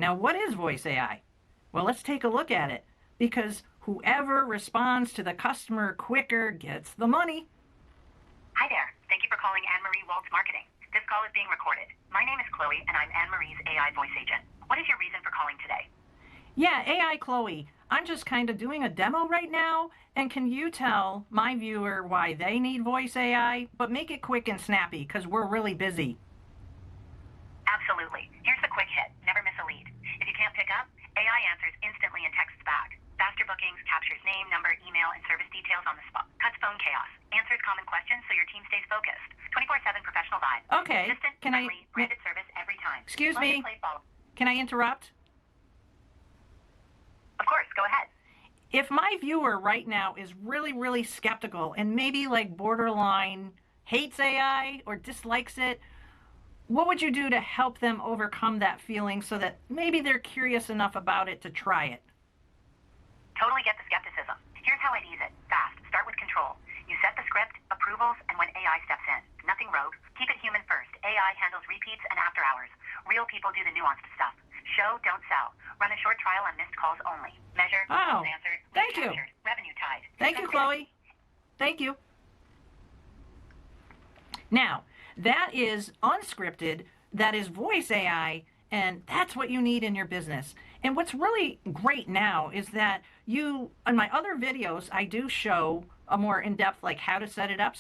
Now, what is voice AI? Well, let's take a look at it, because whoever responds to the customer quicker gets the money. Hi there. Thank you for calling Anne-Marie Walts Marketing. This call is being recorded. My name is Chloe, and I'm Anne-Marie's AI voice agent. What is your reason for calling today? Yeah, AI Chloe, I'm just kind of doing a demo right now, and can you tell my viewer why they need voice AI, but make it quick and snappy, because we're really busy. Absolutely. Here's the quick hit. Never miss a lead. If you can't pick up, AI answers instantly and texts back. Faster bookings, captures name, number, email, and service details on the spot. Cuts phone chaos. Answers common questions so your team stays focused. 24/7 professional vibe. Okay, Consistent, can I... friendly, branded service every time. Excuse Plug and me, play follow. can I interrupt? Of course, go ahead. If my viewer right now is really skeptical and maybe like borderline hates AI or dislikes it, what would you do to help them overcome that feeling so that maybe they're curious enough about it to try it? Totally get the skepticism. Here's how I'd ease it. Fast. Start with control. You set the script, approvals, and when AI steps in. Nothing rogue. Keep it human first. AI handles repeats and after hours. Real people do the nuanced stuff. Show, don't sell. Run a short trial on missed calls only. Measure, Oh, calls answered, thank you. captured, revenue tied. Thank you, Chloe. Thank you. Now, that is unscripted, that is voice AI, and that's what you need in your business. And what's really great now is that in my other videos, I do show a more in-depth, like how to set it up.